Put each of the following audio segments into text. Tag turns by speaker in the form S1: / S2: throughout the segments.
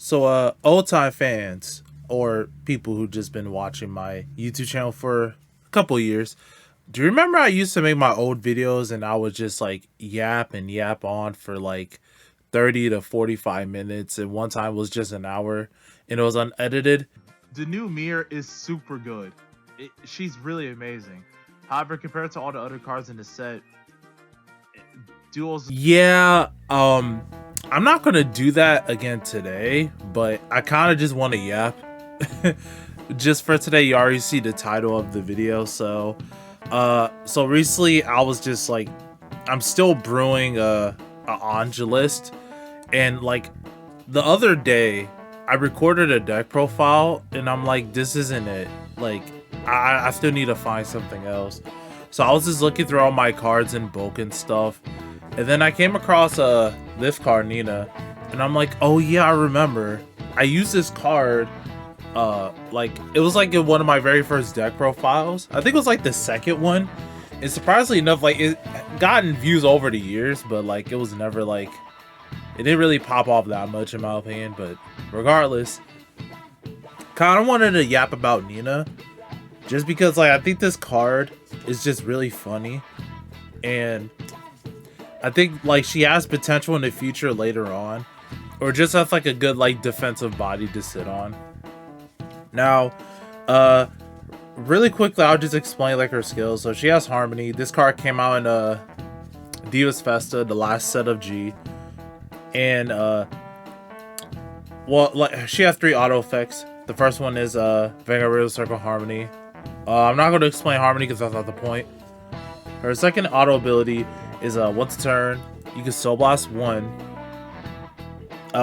S1: So, old time fans or people who just been watching my YouTube channel for a couple years, do you remember I used to make my old videos and I would just like yap and yap on for like 30 to 45 minutes, and one time was just an hour and it was unedited?
S2: The new mirror is super good. She's really amazing. However, compared to all the other cards in the set, duels.
S1: Yeah, I'm not gonna do that again today, but I kind of just want to yap. Just for today, you already see the title of the video. So recently I was just like, I'm still brewing a Angelist, and like the other day I recorded a deck profile and I'm like, this isn't it. Like I still need to find something else. So I was just looking through all my cards in bulk and stuff, and then I came across this card, Nina, and I'm like, oh yeah, I remember. I used this card, like it was like in one of my very first deck profiles. I think it was like the second one. And surprisingly enough, like it gotten views over the years, but like it was never like, it didn't really pop off that much in my opinion. But regardless, kind of wanted to yap about Nina, just because like I think this card is just really funny, and I think like she has potential in the future later on, or just has like a good like defensive body to sit on. Now, really quickly, I'll just explain like her skills. So she has Harmony. This card came out in Divas Festa, the last set of G, and well, like she has 3 auto effects. The first one is Vanguard Riddle Circle Harmony. I'm not going to explain Harmony because that's not the point. Her second auto ability is once a turn, you can Soul Blast 1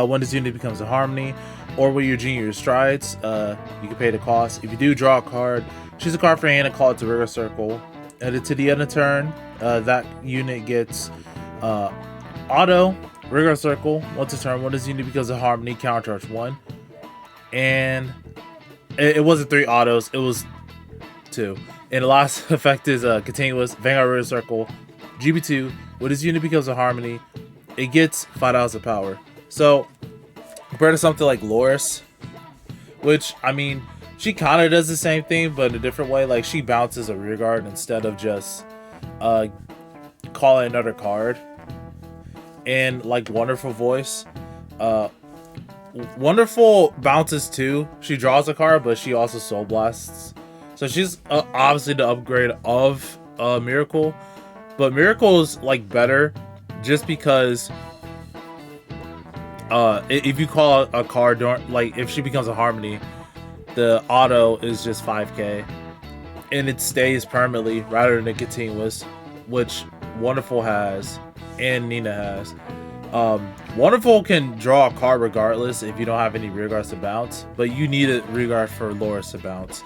S1: when this unit becomes a Harmony, or when your junior strides, you can pay the cost. If you do draw a card, choose a card from your hand and call it to Rigor Circle. And to the end of turn, that unit gets auto Rigor Circle. Once a turn, when this unit becomes a Harmony, countercharge 1. And it wasn't 3 autos, it was 2. And the last effect is continuous Vanguard Rigor Circle GB2. When this unit becomes a Harmony, it gets 5,000 power. So compared to something like Loris, which I mean, she kind of does the same thing but in a different way. Like she bounces a rear guard instead of just calling another card. And like Wonderful Voice, Wonderful bounces too. She draws a card, but she also Soul Blasts. So she's obviously the upgrade of Miracle, but Miracle is like better just because if you call a card during, like if she becomes a Harmony, the auto is just 5k and it stays permanently rather than continuous, which Wonderful has and Nina has. Wonderful can draw a card regardless if you don't have any rear guards to bounce, but you need a rear guard for Loris to bounce,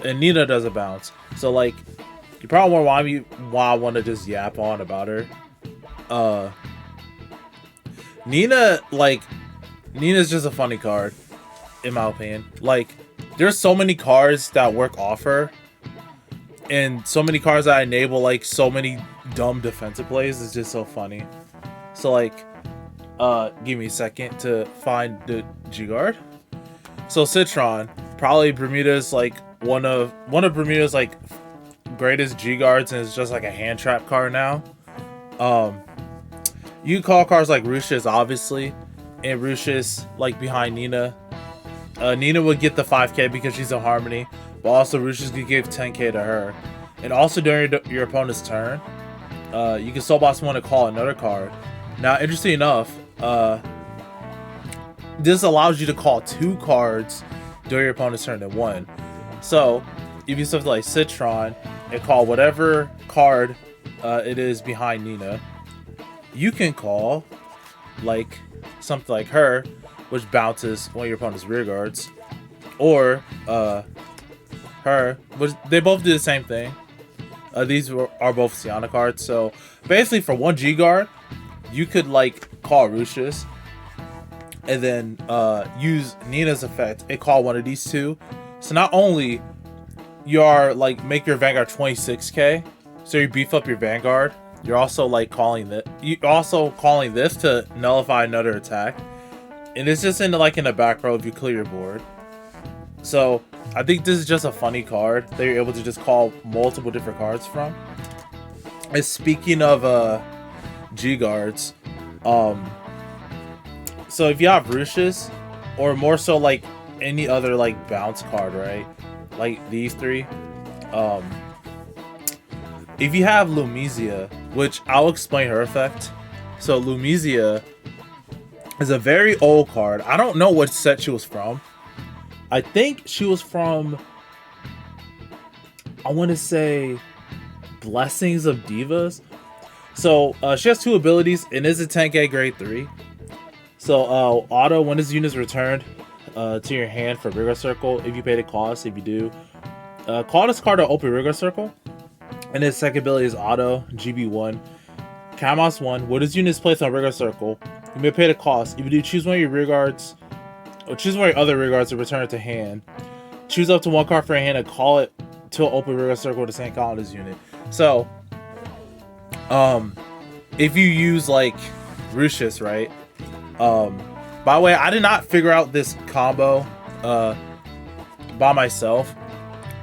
S1: and Nina doesn't bounce. So like, you probably wonder why I want to just yap on about her. Nina's just a funny card in my opinion. Like there's so many cards that work off her, and so many cards that enable like so many dumb defensive plays. Is just so funny. So like, give me a second to find the G guard. So Citron, probably Bermuda's like one of Bermuda's like greatest G guards, and it's just like a hand trap card now. You call cards like Rush's obviously, and Rush's like behind Nina. Nina would get the 5k because she's a Harmony, but also Rush's could give 10k to her. And also during your opponent's turn, you can Soul Blast 1 to call another card. Now, interesting enough, this allows you to call 2 cards during your opponent's turn in 1. So, if you something like Citron and call whatever card it is behind Nina, you can call like something like her, which bounces one of your opponent's rear guards, or her, which they both do the same thing. These are both Sienna cards. So basically, for 1 G guard, you could like call Rush's, and then use Nina's effect and call one of these 2. So not only you are like make your Vanguard 26k, so you beef up your Vanguard, you're also like calling this. You also calling this to nullify another attack, and it's just in like in the back row if you clear your board. So I think this is just a funny card that you're able to just call multiple different cards from. And speaking of G guards, so if you have Ruches, or more so like any other like bounce card, right? Like these three. If you have Lumizia, which I'll explain her effect. So Lumizia is a very old card. I don't know what set she was from. I think she was from, I want to say, Blessings of Divas. So she has two abilities and is a 10k grade 3. So auto, when this unit is returned to your hand for Rigor Circle, if you pay the cost, if you do, call this card to open Rigor Circle. And his second ability is auto, GB1. Kamos 1, when this unit is placed on Rigor Circle, you may pay the cost. If you do, choose one of your rear guards, or choose one of your other rear guards to return it to hand. Choose up to one card for your hand and call it to an open Rigor Circle with the same column as unit. So, if you use like Ruches, right? By the way, I did not figure out this combo by myself.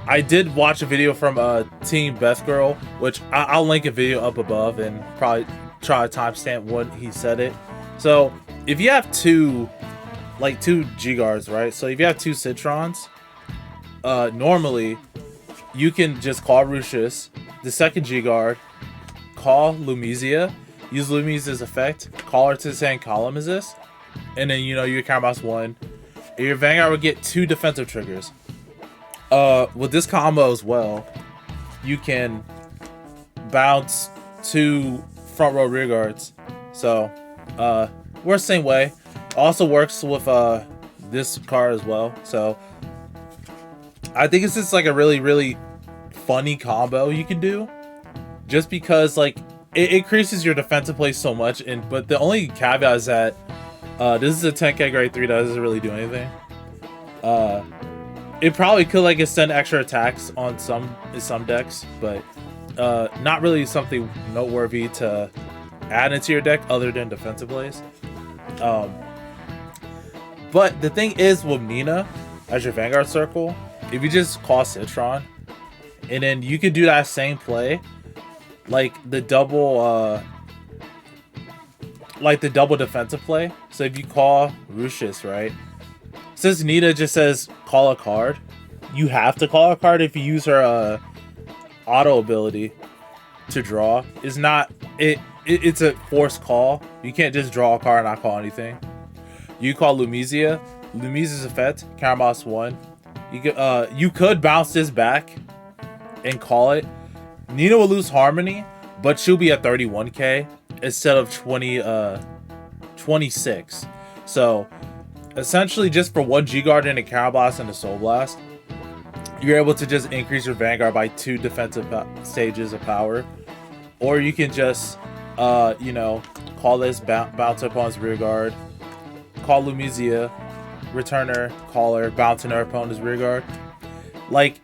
S1: I did watch a video from Team Beth Girl, which I'll link a video up above and probably try to timestamp when he said it. So if you have two G guards, right? So if you have two Citrons, normally you can just call Ruches, the second G guard, call Lumizia, use Lumizia's effect, call her to the same column as this, and then your Kamos 1, and your Vanguard will get 2 defensive triggers. With this combo as well, you can bounce 2 front row rear guards. So works the same way. Also works with this card as well. So I think it's just like a really, really funny combo you can do, just because like it increases your defensive play so much. But the only caveat is that this is a 10k grade 3 that doesn't really do anything. It probably could like extend extra attacks on some decks, but not really something noteworthy to add into your deck other than defensive plays. But the thing is with Nina as your Vanguard circle, if you just call Citron, and then you could do that same play, like the double defensive play. So if you call Ruches, right? Since Nina just says call a card, you have to call a card if you use her auto ability to draw. It's a forced call. You can't just draw a card and not call anything. You call Lumizia. Lumizia's effect, Kamos 1. You could bounce this back and call it. Nina will lose Harmony, but she'll be at 31k instead of 26. So essentially, just for one G Guard and a Counter Blast and a Soul Blast, you're able to just increase your Vanguard by 2 defensive stages of power. Or you can just, call this, bounce up on his rear guard, call Lumizia, return her, call her, bounce in her opponent's rear guard. Like,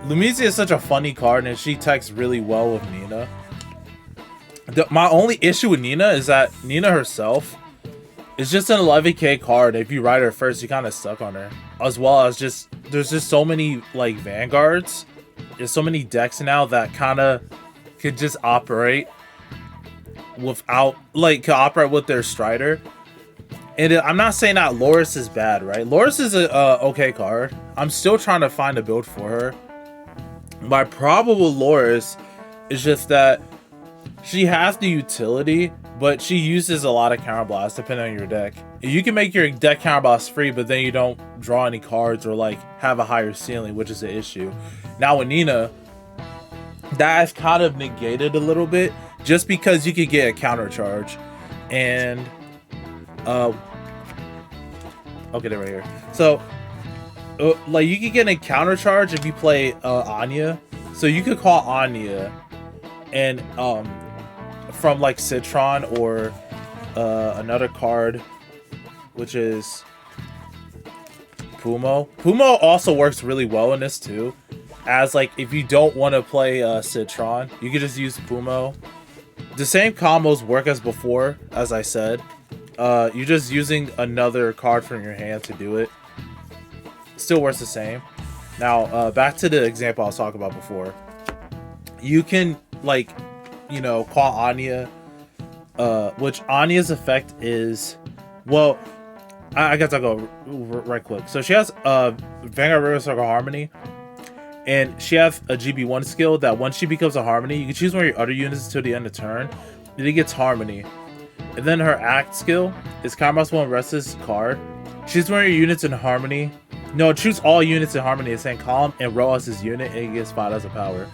S1: Lumizia is such a funny card, and she techs really well with Nina. My only issue with Nina is that Nina herself is just an 11k card. If you ride her first, you kind of stuck on her. As well as there's just so many like Vanguards. There's so many decks now that kind of could just operate without, like, could operate with their Strider. And I'm not saying that Loris is bad, right? Loris is a okay card. I'm still trying to find a build for her. My problem with Loris is just that she has the utility, but she uses a lot of Counter Blast depending on your deck. You can make your deck Counter Blast free, but then you don't draw any cards or like have a higher ceiling, which is an issue. Now with Nina, that is kind of negated a little bit, just because you could get a counter charge. And okay, they're right here. So like you could get a counter charge if you play Anya. So you could call Anya and from like Citron or another card, which is Pumo. Pumo also works really well in this too, as like if you don't want to play Citron, you can just use Pumo. The same combos work as before, as I said. You're just using another card from your hand to do it. Still works the same. Now, back to the example I was talking about before. You can, like, you know, call Anya, which Anya's effect is, well, I guess I'll go right quick. So she has Vanguard River Circle Harmony, and she has a GB1 skill that once she becomes a Harmony, you can choose one of your other units until the end of turn, and it gets Harmony. And then her Act skill is Combat one Restless card. Choose one of your units in Harmony. No, choose all units in Harmony in the same column and roll as his unit, and it gets 5 as a power.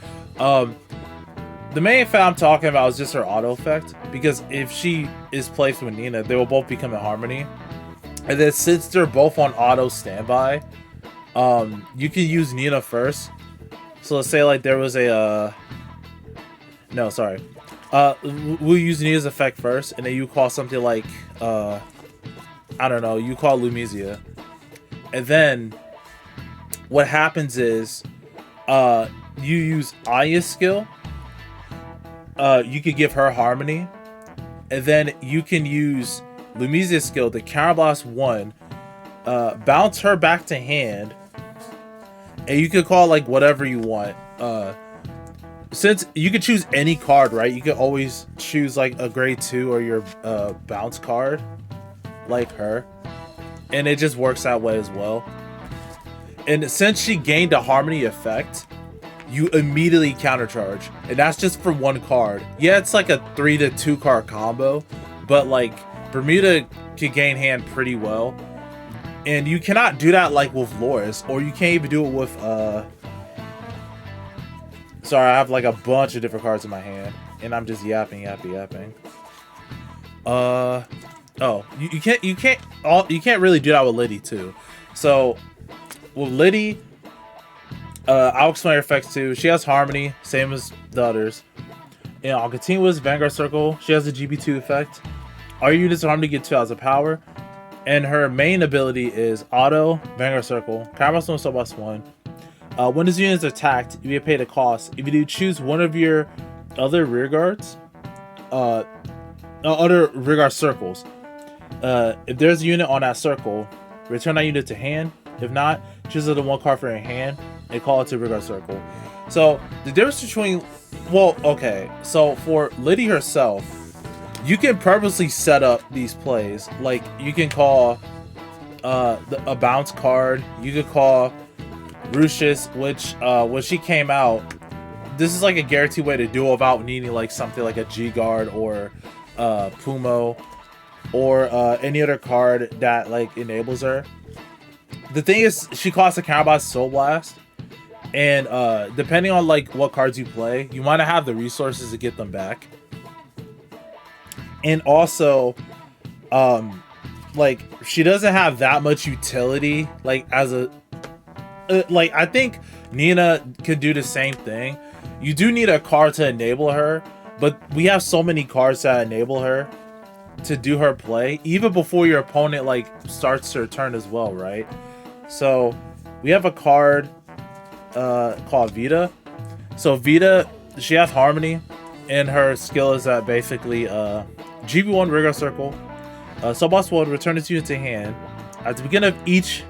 S1: The main effect I'm talking about is just her auto effect, because if she is placed with Nina, they will both become in Harmony. And then since they're both on auto standby, you can use Nina first. So let's say like there was a no, sorry. We'll use Nina's effect first, and then you call something like I don't know, you call Lumizia. And then what happens is you use Aya's skill. You could give her Harmony, and then you can use Lumizia's skill to counterblast 1, bounce her back to hand, and you could call like whatever you want. Since you could choose any card, right? You could always choose like a grade 2 or your bounce card, like her, and it just works that way as well. And since she gained a Harmony effect, you immediately countercharge, and that's just for 1 card. Yeah, it's like a 3 to 2 card combo, but like Bermuda can gain hand pretty well, and you cannot do that like with Loris, or you can't even do it with sorry, I have like a bunch of different cards in my hand, and I'm just yapping. Oh, you can't really do that with Liddy too. So with Liddy, I'll explain her effects too. She has Harmony, same as the others. And on Continuous Vanguard Circle, she has the GB2 effect. All your units in Harmony get 2 as a power. And her main ability is Auto, Vanguard Circle, Combat 1, Subboss 1. When this unit is attacked, you get paid a cost. If you do, choose one of your other rear guards, other rear guard circles. If there's a unit on that circle, return that unit to hand. If not, choose the 1 card for your hand and call it to rear guard circle. So the difference between, well, okay, so for Liddy herself, you can purposely set up these plays. Like you can call a bounce card. You could call Rucius, which when she came out, this is like a guaranteed way to do it without needing like something like a G guard or Pumo or any other card that like enables her. The thing is, she costs a counterblast Soul Blast, and depending on like what cards you play, you might not have the resources to get them back. And also, like she doesn't have that much utility. Like as a like I think Nina could do the same thing. You do need a card to enable her, but we have so many cards that enable her to do her play even before your opponent like starts their turn as well, right? So we have a card called Vita. So Vita, she has Harmony, and her skill is that basically GB1 Rigor Circle, Subboss 1, return its unit to hand. At the beginning of each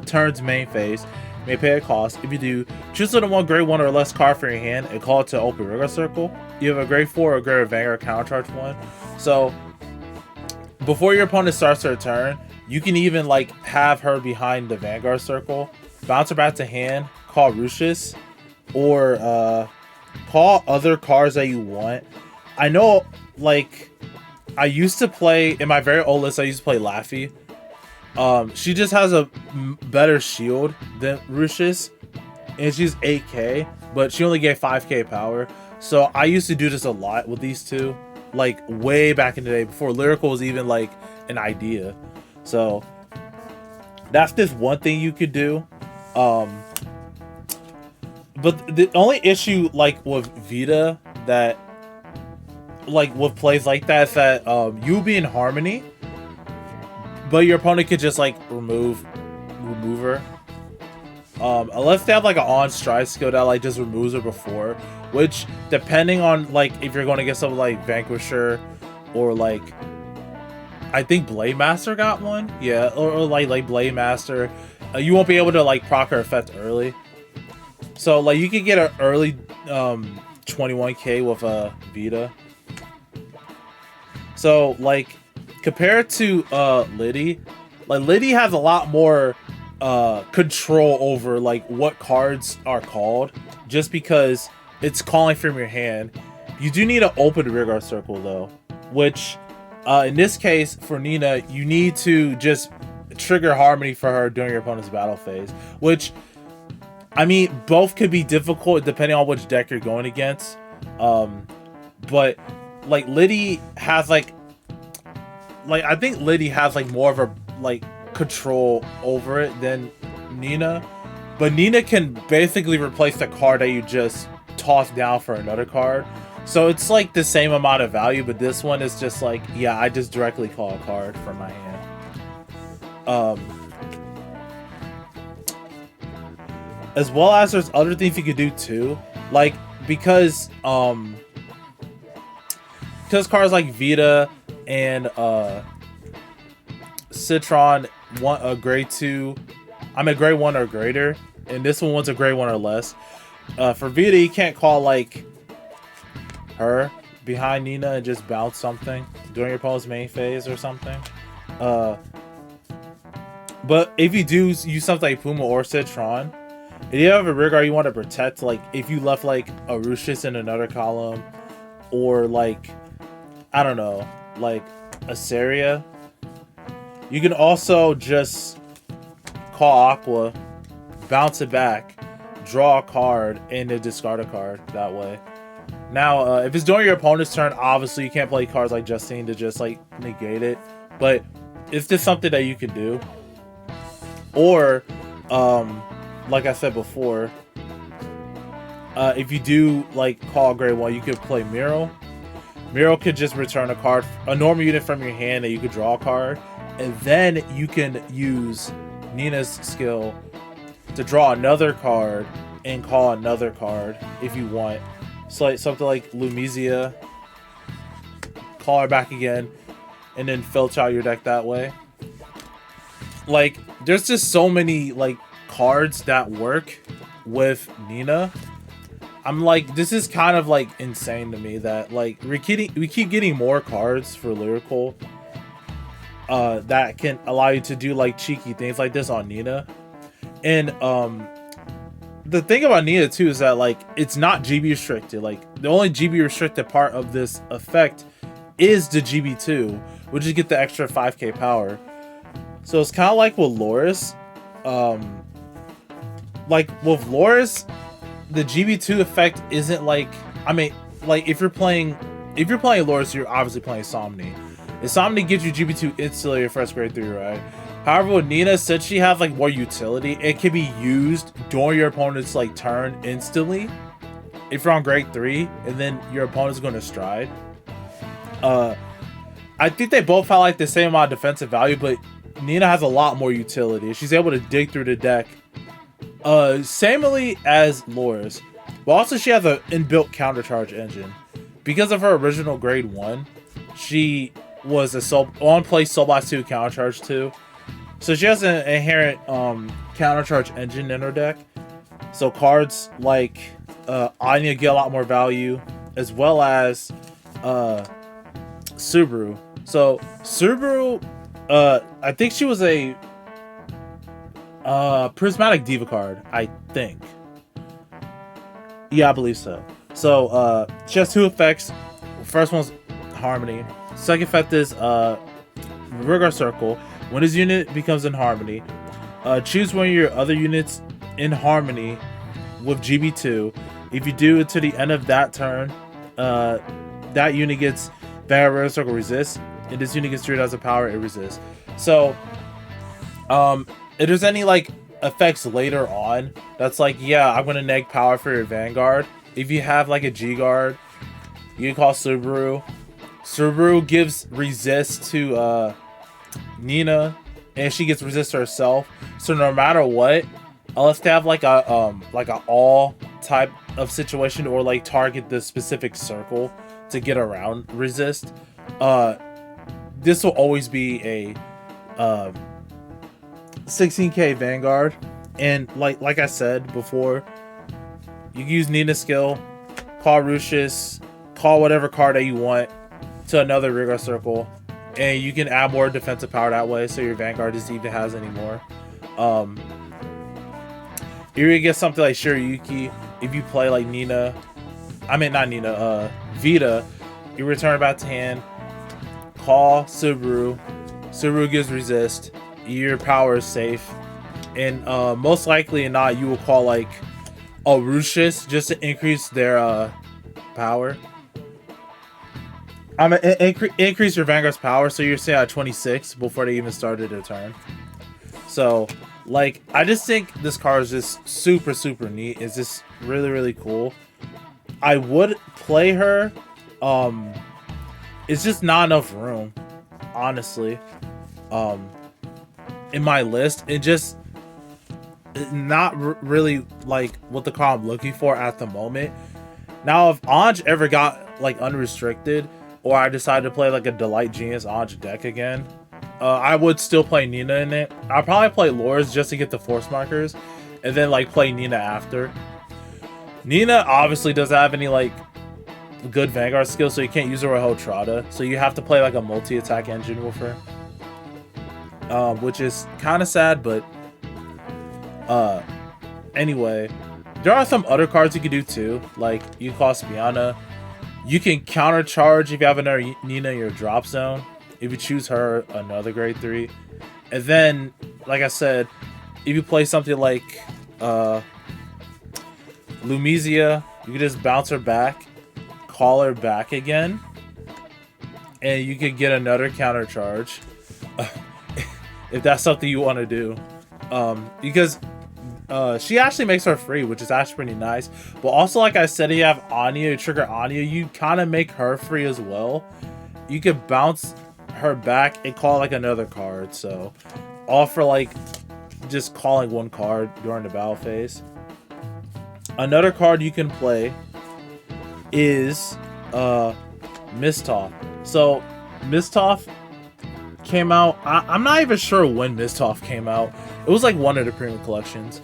S1: turn's main phase, you may pay a cost. If you do, choose the 1 grade 1 or less card from your hand and call it to open Rigor Circle. You have a grade 4 or grade Vanguard countercharge 1. So before your opponent starts their turn, you can even like have her behind the Vanguard Circle, bounce her back to hand, call Rucius, or call other cards that you want. I know, like, I used to play, in my very old list, I used to play Laffy. She just has a better shield than Rucius, and she's 8k, but she only gave 5k power. So I used to do this a lot with these two, like way back in the day, before Lyrical was even like an idea. So that's just one thing you could do. But the only issue like with Vita that like with plays like that is that you be in Harmony, but your opponent could just like remove her. Unless they have like an on stride skill that like just removes her before, which depending on like if you're going to get something like Vanquisher or like I think Blade Master got one. Yeah, or like Blade Master. You won't be able to like proc her effect early. So like you could get an early 21k with a Vita. So like compared to Liddy, like Liddy has a lot more control over like what cards are called, just because it's calling from your hand. You do need to open the rear guard circle though, which in this case for Nina, you need to just trigger Harmony for her during your opponent's battle phase, which I mean both could be difficult depending on which deck you're going against. But like Liddy has like I think Liddy has like more of a like control over it than Nina, but Nina can basically replace the card that you just toss down for another card. So it's like the same amount of value, but this one is just like, yeah, I just directly call a card from my hand. As well as there's other things you could do too, like because cards like Vita and Citron want a grade 2, I'm a grade 1 or greater, and this one wants a grade 1 or less. For Vita, you can't call like her behind Nina and just bounce something during your opponent's main phase or something. But if you do use something like Puma or Citron, if you have a rear guard you want to protect, like if you left like a Rushus in another column, or like, I don't know, like a Saria, you can also just call Aqua, bounce it back, draw a card, and then discard a card that way. Now, if it's during your opponent's turn, obviously you can't play cards like Justine to just like negate it, but it's just something that you can do. Or, like I said before, if you do like call grade 1, you could play Miro. Miro could just return a card, a normal unit from your hand, that you could draw a card, and then you can use Nina's skill to draw another card and call another card if you want. So like something like Lumizia, call her back again, and then filter out your deck that way. Like, there's just so many like cards that work with Nina. I'm like, this is kind of like insane to me that like we keep getting more cards for Lyrical that can allow you to do like cheeky things like this on Nina. And the thing about Nina too is that like it's not GB restricted. Like the only GB restricted part of this effect is the GB2, which is get the extra 5k power. So it's kind of like with Loris. Like with Loris, the GB2 effect isn't like, I mean, like if you're playing Loris, you're obviously playing Somni. Somni gives you GB2 instantly your first grade 3, right? However, with Nina, since she has like more utility, it can be used during your opponent's like turn instantly if you're on grade 3, and then your opponent's going to stride. I think they both have like the same amount of defensive value, but Nina has a lot more utility. She's able to dig through the deck. Samely as Loris, but also she has an inbuilt countercharge engine. Because of her original grade 1, she was a on-play Soul Blast 2 countercharge 2. So she has an inherent countercharge engine in her deck. So cards like Anya get a lot more value, as well as Subaru. So Subaru, I think she was a Prismatic Diva card, I think. Yeah, I believe so. So she has 2 effects. First one's Harmony. Second effect is Rigor Circle. When this unit becomes in Harmony, choose one of your other units in Harmony with GB2. If you do it to the end of that turn, that unit gets Vanguard Rigor Circle resist, and this unit gets treated as a power, it resists. So if there's any like effects later on that's like, yeah, I'm gonna neg power for your Vanguard, if you have like a G guard, you can call Subaru. Subaru gives resist to Nina, and she gets resist to herself. So no matter what, unless they have like a all type of situation, or like target the specific circle to get around resist, the this will always be a 16k Vanguard, and like I said before, you can use Nina's skill, call Rucius, call whatever card that you want to another Rigor Circle, and you can add more defensive power that way, so your Vanguard doesn't even has any more. You're gonna get something like Shiryuki if you play like Nina. I mean not Nina, Vita. You return back to hand, call Subaru. Subaru gives resist. Your power is safe, and most likely not, you will call like a Rucius just to increase their power. I mean, increase your Vanguard's power, so you're saying at 26 before they even started their turn. So, like, I just think this card is just super, super neat. It's just really, really cool. I would play her. It's just not enough room, honestly. In my list, it just not really like what the card I'm looking for at the moment. Now, if Anj ever got like unrestricted, or I decided to play like a Delight Genius Anj deck again, I would still play Nina in it. I'll probably play Lores just to get the force markers, and then like play Nina after. Nina obviously doesn't have any like good Vanguard skills, so you can't use her with Hotrada. So you have to play like a multi-attack engine with her, which is kind of sad. But anyway, there are some other cards you can do too. Like you call Spiana. You can countercharge if you have another Nina in your drop zone. If you choose her, another grade 3. And then, like I said, if you play something like Lumizia, you can just bounce her back, call her back again, and you can get another countercharge. If that's something you want to do. Because she actually makes her free, which is actually pretty nice. But also, like I said, if you have Anya, you trigger Anya, you kind of make her free as well. You can bounce her back and call like another card. So, all for like just calling one card during the battle phase. Another card you can play is Mistoff. So, Mistoff came out. I'm not even sure when Mistoff came out. It was like one of the premium collections.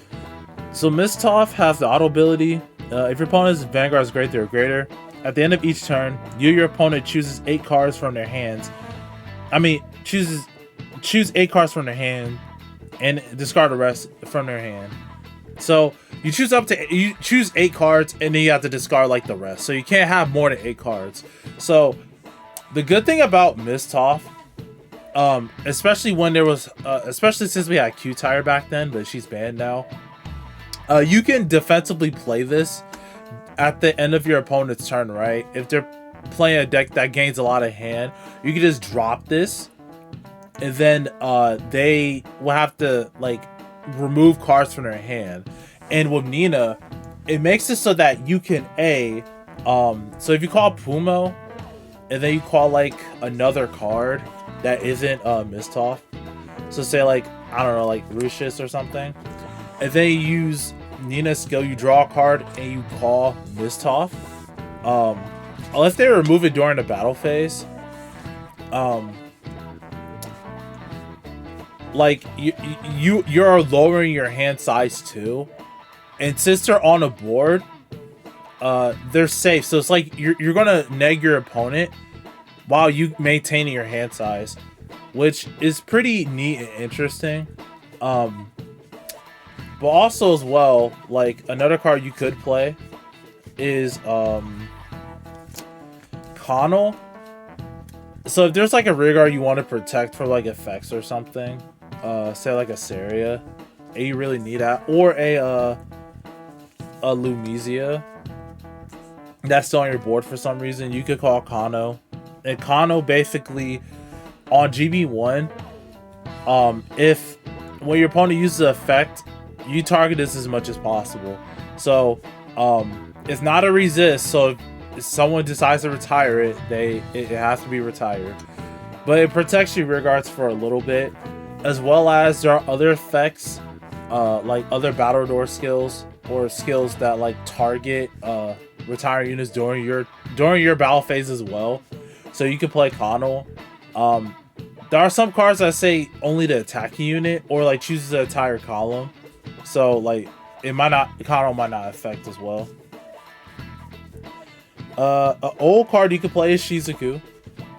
S1: So Mistoff has the auto ability. If your opponent's Vanguard is greater or greater, at the end of each turn, your opponent chooses 8 cards from their hands. Choose 8 cards from their hand and discard the rest from their hand. So you choose 8 cards, and then you have to discard like the rest. So you can't have more than 8 cards. So the good thing about Mistoff, especially when there was, especially since we had Q-Tire back then, but she's banned now. You can defensively play this at the end of your opponent's turn, right? If they're playing a deck that gains a lot of hand, you can just drop this, and then they will have to like remove cards from their hand. And with Nina, it makes it so that you can so if you call Pumo, and then you call like another card that isn't Mistoff, so say like, I don't know, like Rucius or something, and then you use Nina's skill, you draw a card and you call Mistoff. Unless they remove it during the battle phase, like you're lowering your hand size too, and since they're on a board, they're safe. So it's like you're gonna neg your opponent while you maintaining your hand size, which is pretty neat and interesting. But also as well, like another card you could play is Connell. So if there's like a Rigor you want to protect for like effects or something, say like a Saria, and you really need that, or a Lumizia that's still on your board for some reason, you could call Kano. And Kano basically on GB1, if when your opponent uses the effect, you target this as much as possible. So it's not a resist, so if someone decides to retire it, it has to be retired. But it protects your rearguards for a little bit, as well as there are other effects, like other battle door skills or skills that like target retiring units during your battle phase as well. So you can play Connell. There are some cards that say only the attacking unit or like chooses the entire column. So like it might not, the column might not affect as well. An old card you can play is Shizuku.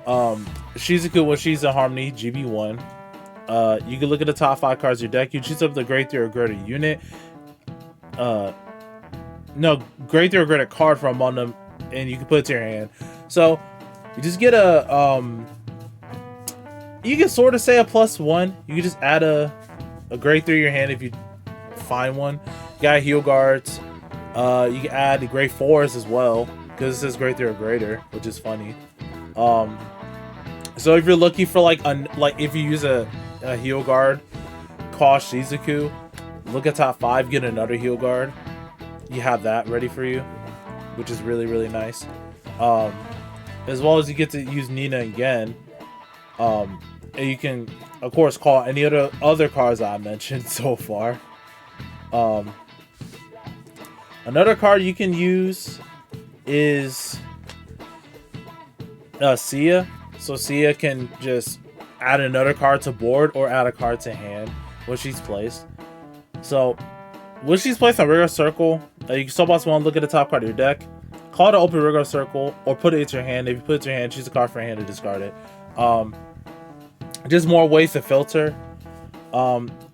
S1: Shizuku, when she's in Harmony, GB1. You can look at the top 5 cards of your deck. You choose up the grade 3 or greater unit. No, grade 3 or greater card from among them, and you can put it to your hand. So you just get a you can sort of say a +1. You can just add a grade 3 to your hand if you find one. You got heal guards. You can add the grade 4s as well, because it says grade 3 or greater, which is funny. So if you're looking for like if you use a heal guard, call Shizuku, look at top 5, get another heal guard. You have that ready for you, which is really, really nice. As well as you get to use Nina again. And you can, of course, call any other cards I mentioned so far. Another card you can use is Sia. So Sia can just add another card to board or add a card to hand when she's placed. So when she's placed on Rigor Circle, you can still boss one, look at the top card of your deck, call to open Rigor Circle, or put it into your hand. If you put it to your hand, choose a card from your hand to discard it. Just more ways to filter.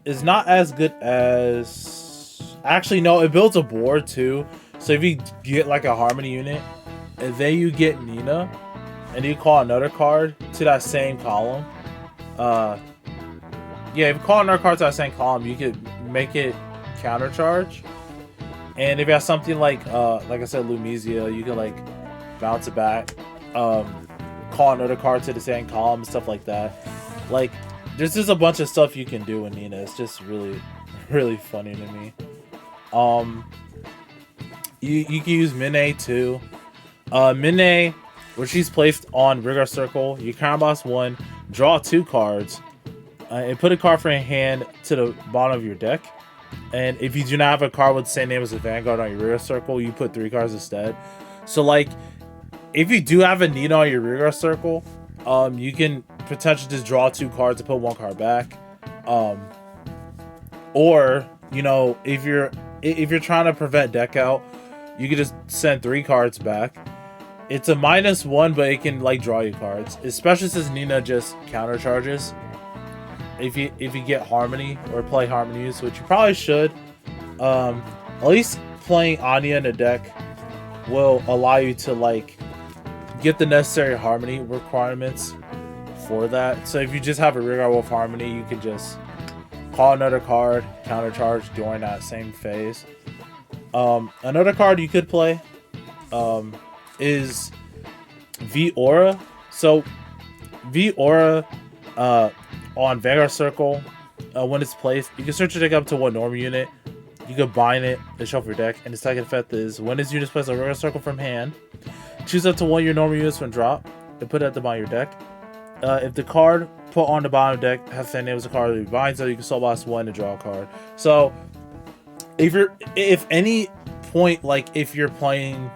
S1: It's not as good as... Actually, no, it builds a board too. So if you get like a Harmony unit, and then you get Nina, and you call another card to that same column. Yeah, if you call another card to that same column, you could make it counter charge. And if you have something like I said, Lumizia, you can like bounce it back, call another card to the same column, stuff like that. Like, there's just a bunch of stuff you can do with Nina. It's just really, really funny to me. You can use Mine too. Mine, when she's placed on Rigor Circle, you counter boss 1, draw 2 cards, and put a card from your hand to the bottom of your deck. And if you do not have a card with the same name as the Vanguard on your Rigor Circle, you put 3 cards instead. So like, if you do have a Nina on your Rigor Circle, you can potentially just draw 2 cards and put 1 card back. Or, you know, if you're trying to prevent deck out, you can just send 3 cards back. It's a -1, but it can like draw you cards, especially since Nina just counter charges. If you get Harmony or play Harmonies, which you probably should, at least playing Anya in the deck will allow you to like get the necessary Harmony requirements for that. So if you just have a Rigor with Harmony, you can just call another card, counter charge during that same phase. Another card you could play is V-Aura. So V-Aura on Vanguard Circle, when it's placed, you can search your deck up to 1 normal unit. You can bind it and shuffle your deck, and its second effect is when this unit is placed on Vanguard Circle from hand, choose up to 1 of your normal units from drop and put it at the bottom of your deck. If the card put on the bottom of the deck has the same name as the card that you bind, so you can soul boss 1 to draw a card. So if any point, like if you're playing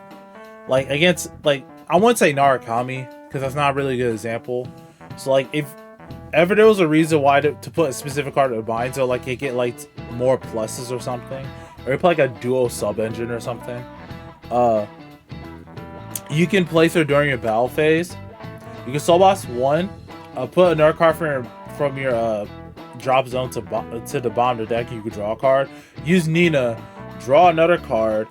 S1: like against, like, I wouldn't say Narukami because that's not really a good example. So like if ever there was a reason why to put a specific card to bind, so like it get like more pluses or something, or you play like a duo sub engine or something, you can place her during your battle phase. You can soul boss 1, put another card from your drop zone to the bottom of the deck, and you can draw a card. Use Nina, draw another card,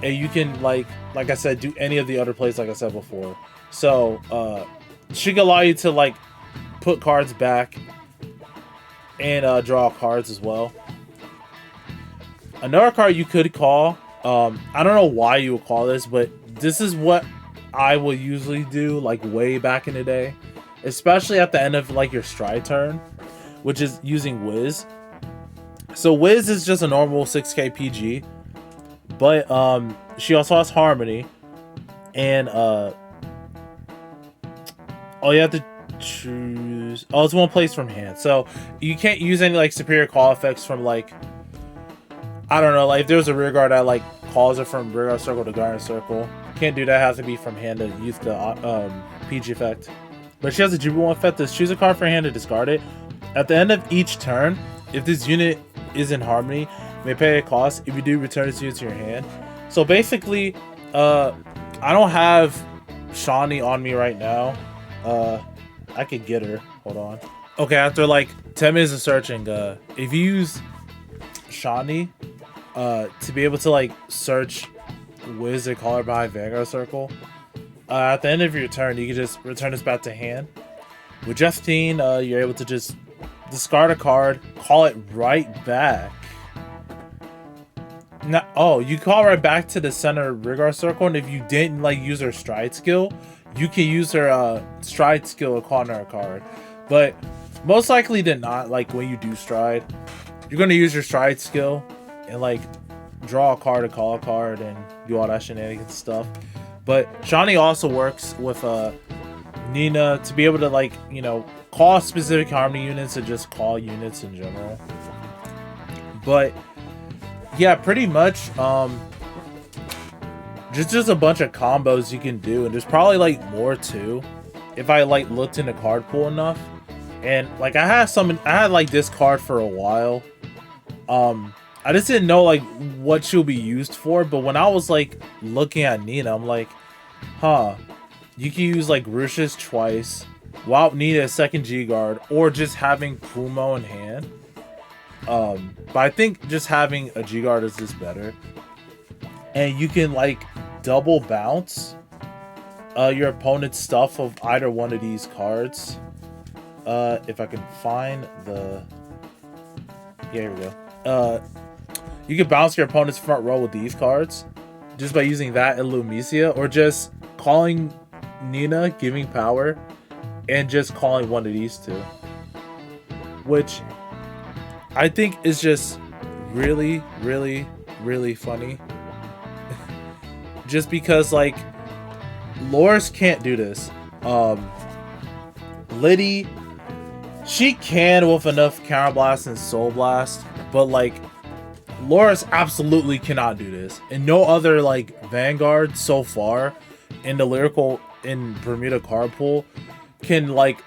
S1: and you can like I said, do any of the other plays like I said before. So she can allow you to like put cards back and draw cards as well. Another card you could call, I don't know why you would call this, but this is what I will usually do, like way back in the day, especially at the end of like your stride turn, which is using Wiz. So Wiz is just a normal 6k PG, but she also has Harmony, and all you have to choose, it's 1 place from hand, so you can't use any like superior call effects from like, I don't know, like if there's a rear guard that like calls it from rear guard circle to guard circle, can't do that. It has to be from hand to use the PG effect. but she has a Jubilee effect. To choose a card from your hand to discard it. At the end of each turn, if this unit is in harmony, you may pay a cost. If you do, return this unit to your hand. So basically, I don't have Shawnee on me right now. I could get her. Hold on. Okay, after like 10 minutes of searching, if you use Shawnee to be able to like search Wizard Caller behind Vanguard Circle, at the end of your turn, you can just return this back to hand. With Justine, you're able to just discard a card, call it right back. Now, oh, you call right back to the center Rigard Circle, and if you didn't like use her stride skill, you can use her stride skill to call her a card. But most likely than not, like when you do stride, you're gonna use your stride skill and like draw a card to call a card and do all that shenanigans stuff. But Shawnee also works with Nina to be able to like, you know, call specific harmony units and just call units in general. But yeah, pretty much just a bunch of combos you can do, and there's probably like more too if I like looked in the card pool enough. And like I had like this card for a while. I just didn't know like what she'll be used for, but when I was like looking at Nina, I'm like, huh, you can use like Rush's twice, while Nina a second G guard, or just having Pumo in hand. But I think just having a G guard is just better. And you can like double bounce your opponent's stuff of either one of these cards. If I can find the, yeah, here we go. You can bounce your opponent's front row with these cards just by using that and Lumicia, or just calling Nina, giving power, and just calling one of these two, which I think is just really, really, really funny. Just because like Loris can't do this. Liddy, she can with enough Counter Blast and Soul Blast, but like Loris absolutely cannot do this. And no other like Vanguard so far in the Lyrical in Bermuda card pool can like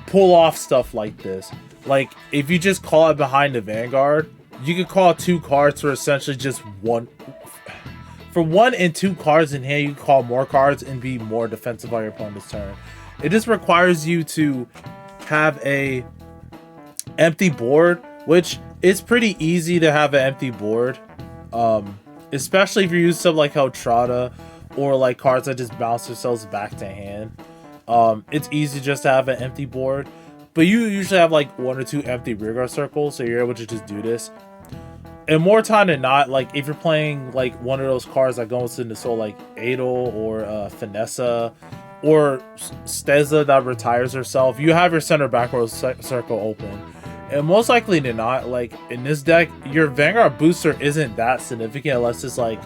S1: pull off stuff like this. Like if you just call it behind the Vanguard, you could call 2 cards for essentially just one. For 1 and 2 cards in hand, you can call more cards and be more defensive on your opponent's turn. It just requires you to have a empty board, which is pretty easy to have an empty board, especially if you use stuff like Heltrata or like cards that just bounce themselves back to hand. It's easy just to have an empty board, but you usually have like 1 or 2 empty rearguard circles, so you're able to just do this. And more time than not, like if you're playing like one of those cards that goes into soul, like Adel or Finessa or Steza that retires herself, you have your center back row circle open. And most likely than not, like in this deck, your Vanguard booster isn't that significant unless it's like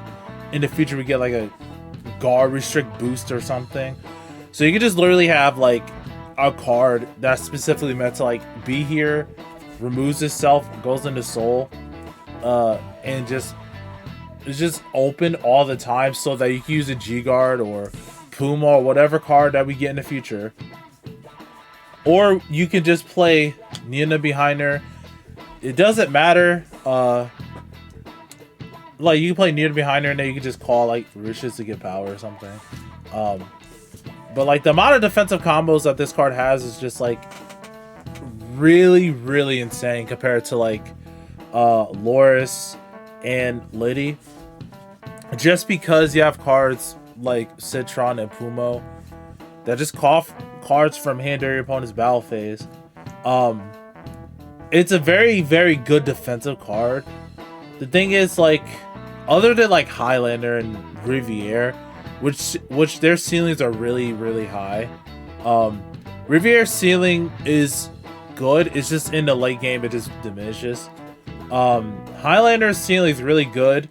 S1: in the future we get like a guard restrict boost or something. So you can just literally have like a card that's specifically meant to like be here, removes itself, goes into soul, and it's just open all the time so that you can use a G guard or Puma or whatever card that we get in the future. Or you can just play Nina behind her. It doesn't matter. Like you can play Nina behind her and then you can just call like Rishes to get power or something. But like the amount of defensive combos that this card has is just like really, really insane compared to like Loris and Liddy. Just because you have cards like Citron and Pumo that just cough cards from hand during your opponent's battle phase. It's a very, very good defensive card. The thing is, like, other than like Highlander and Riviere, which their ceilings are really, really high. Riviere's ceiling is good. It's just in the late game it just diminishes. Highlander's ceiling is really good.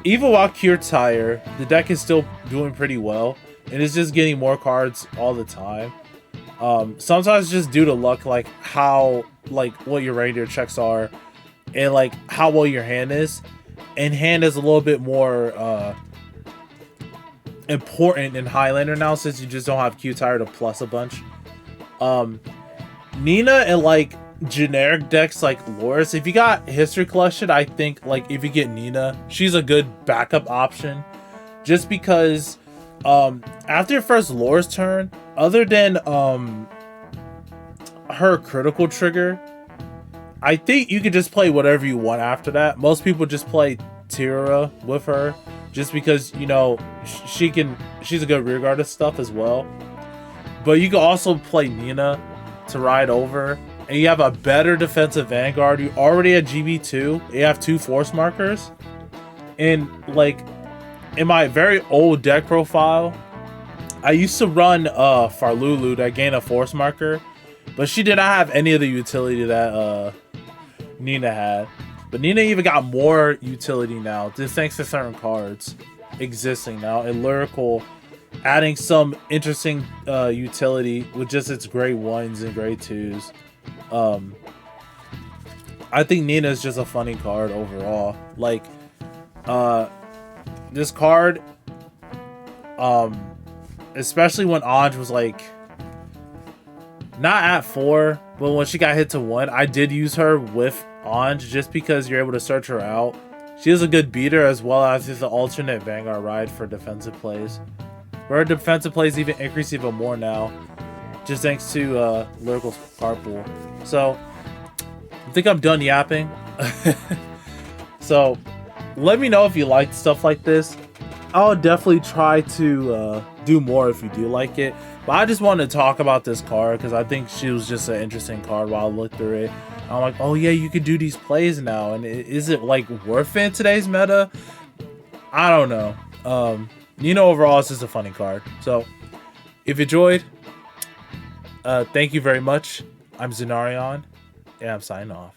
S1: Even while Cure Tire, the deck is still doing pretty well. And it's just getting more cards all the time. Sometimes just due to luck, like how, like what your reindeer checks are, and like how well your hand is. And hand is a little bit more important in Highlander now, since you just don't have Q-Tire to plus a bunch. Nina and like generic decks like Loris, if you got History Collection, I think like if you get Nina, she's a good backup option. Just because after your first Loris turn, other than her critical trigger, I think you could just play whatever you want after that. Most people just play Tira with her, just because, you know, she's a good rearguard and stuff as well. But you can also play Nina to ride over, and you have a better defensive Vanguard. You already had GB2. You have 2 force markers, and like in my very old deck profile, I used to run Farlulu that gain a force marker, but she did not have any of the utility that Nina had. But Nina even got more utility now, just thanks to certain cards existing now, and Lyrical adding some interesting utility with just its grade 1s and grade 2s. I think Nina is just a funny card overall. Like, this card, especially when Anj was like not at 4, but when she got hit to 1, I did use her with Anj just because you're able to search her out. She is a good beater, as well as is an alternate Vanguard ride for defensive plays. Her defensive plays even increase even more now, just thanks to Lyrical's card pool. So I think I'm done yapping. So let me know if you like stuff like this. I'll definitely try to do more if you do like it. But I just wanted to talk about this card because I think she was just an interesting card while I looked through it. I'm like, oh yeah, you could do these plays now. And is it like worth it in today's meta? I don't know. You know, overall, it's just a funny card. So if you enjoyed, thank you very much. I'm Zenarion, and I'm signing off.